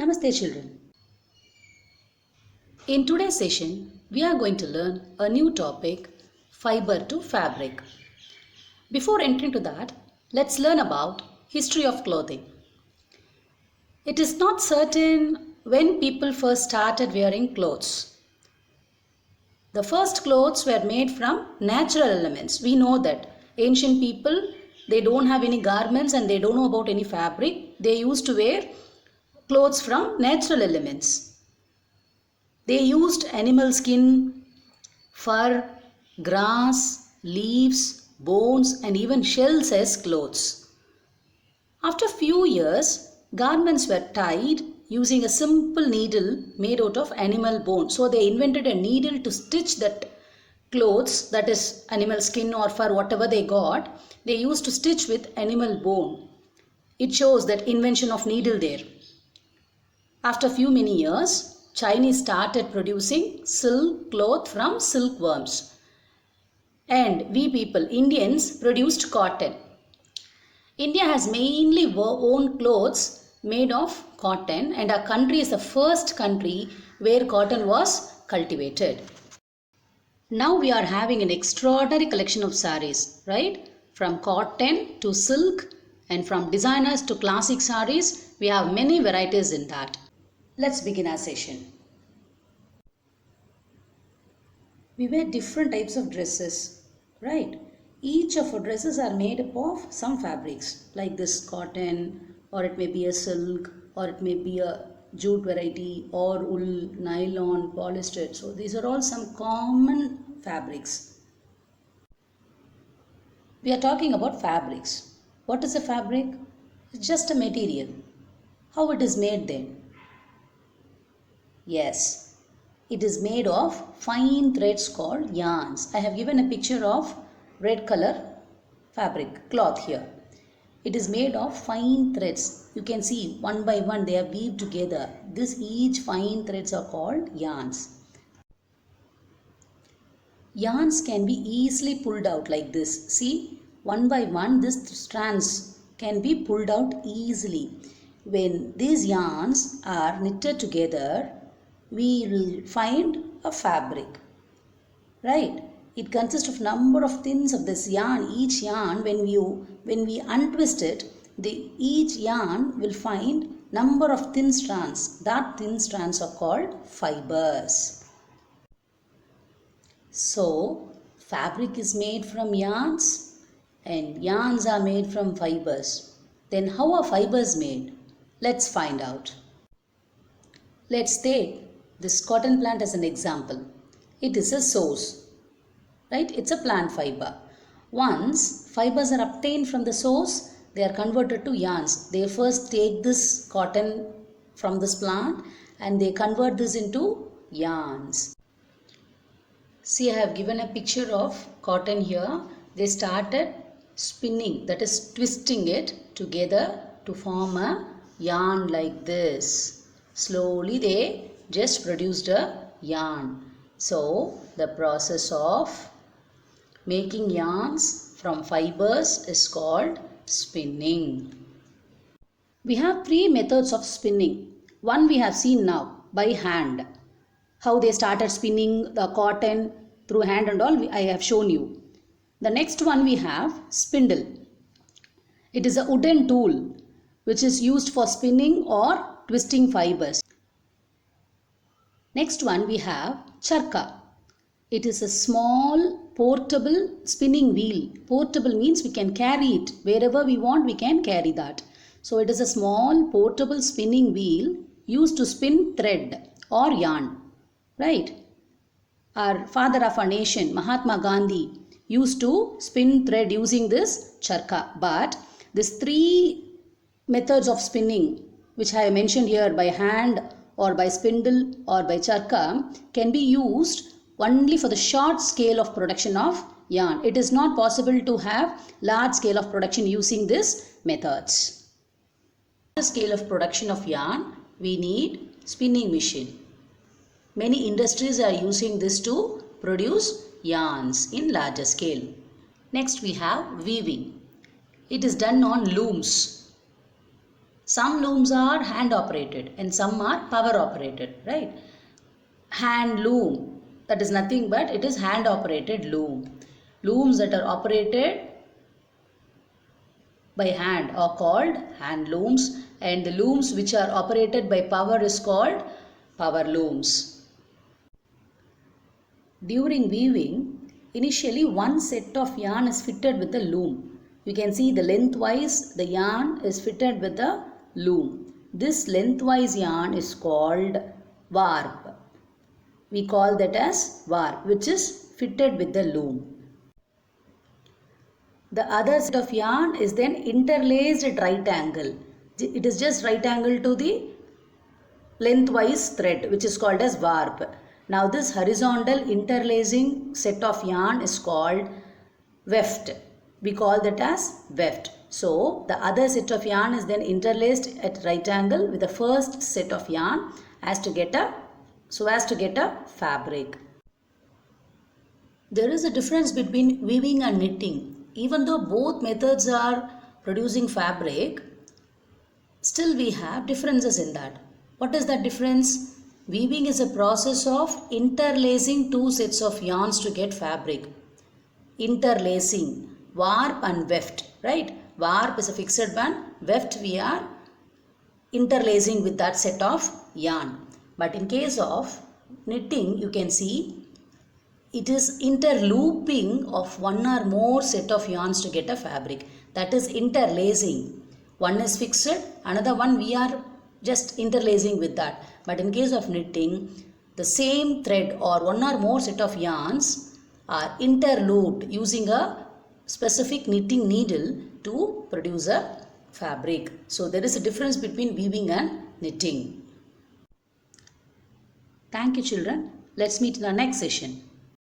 Namaste children. In today's session, we are going to learn a new topic, fiber to fabric. Before entering to that, let's learn about history of clothing. It is not certain when people first started wearing clothes. The first clothes were made from natural elements. We know that ancient people, they don't have any garments and they don't know about any fabric. They used to wear clothes from natural elements. They used animal skin, fur, grass, leaves, bones and even shells as clothes. After few years, garments were tied using a simple needle made out of animal bone. So they invented a needle to stitch that clothes, that is animal skin or fur, whatever they got, they used to stitch with animal bone. It shows that invention of needle there. After few many years, Chinese started producing silk cloth from silkworms. And we people, Indians, produced cotton. India has mainly owned clothes made of cotton, and our country is the first country where cotton was cultivated. Now we are having an extraordinary collection of saris, right? From cotton to silk and from designers to classic saris, we have many varieties in that. Let's begin our session. We wear different types of dresses, right? Each of our dresses are made up of some fabrics like this cotton, or it may be a silk, or it may be a jute variety, or wool, nylon, polyester. So these are all some common fabrics. We are talking about fabrics. What is a fabric? It's just a material. How it is made then? Yes, it is made of fine threads called yarns. I have given a picture of red color fabric cloth here. It is made of fine threads. You can see one by one they are weaved together. Each fine threads are called yarns. Yarns can be easily pulled out like this. See, one by one these strands can be pulled out easily. When these yarns are knitted together, we will find a fabric, right? It consists of number of thins of this yarn. Each yarn, when we untwist it, each yarn will find number of thin strands. That thin strands are called fibers. So fabric is made from yarns and yarns are made from fibers. Then how are fibers made? Let's find out. Let's take this cotton plant as an example. It is a source, right? It's a plant fiber. Once fibers are obtained from the source, they are converted to yarns. They first take this cotton from this plant and they convert this into yarns. See, I have given a picture of cotton here. They started spinning, that is twisting it together to form a yarn like this. Slowly they just produced a yarn. So the process of making yarns from fibers is called spinning. We have three methods of spinning. One we have seen now, by hand. How they started spinning the cotton through hand and all, I have shown you. The next one we have spindle. It is a wooden tool which is used for spinning or twisting fibers. Next one we have charka. It is a small portable spinning wheel. Portable means we can carry it. Wherever we want we can carry that. So it is a small portable spinning wheel used to spin thread or yarn. Right? Our father of our nation, Mahatma Gandhi, used to spin thread using this charka. But these three methods of spinning which I have mentioned here, by hand or by spindle or by charka, can be used only for the short scale of production of yarn. It is not possible to have large scale of production using these methods. For the scale of production of yarn, we need spinning machine. Many industries are using this to produce yarns in larger scale. Next we have weaving. It is done on looms. Some looms are hand operated and some are power operated, right? Hand loom, that is nothing but it is hand operated loom. Looms that are operated by hand are called hand looms, and the looms which are operated by power is called power looms. During weaving, initially one set of yarn is fitted with the loom. You can see the lengthwise the yarn is fitted with the loom. This lengthwise yarn is called warp. We call that as warp, which is fitted with the loom. The other set of yarn is then interlaced at right angle. It is just right angle to the lengthwise thread, which is called as warp. Now this horizontal interlacing set of yarn is called weft. We call that as weft. So the other set of yarn is then interlaced at right angle with the first set of yarn as to get a fabric. There is a difference between weaving and knitting. Even though both methods are producing fabric, still we have differences in that. What is that difference? Weaving is a process of interlacing two sets of yarns to get fabric. Interlacing, warp and weft, right? Warp is a fixed one, weft we are interlacing with that set of yarn. But in case of knitting, you can see it is interlooping of one or more set of yarns to get a fabric. That is interlacing. One is fixed, another one we are just interlacing with that. But in case of knitting, the same thread or one or more set of yarns are interlooped using a specific knitting needle to produce a fabric. So there is a difference between weaving and knitting. Thank you, children. Let's meet in the next session.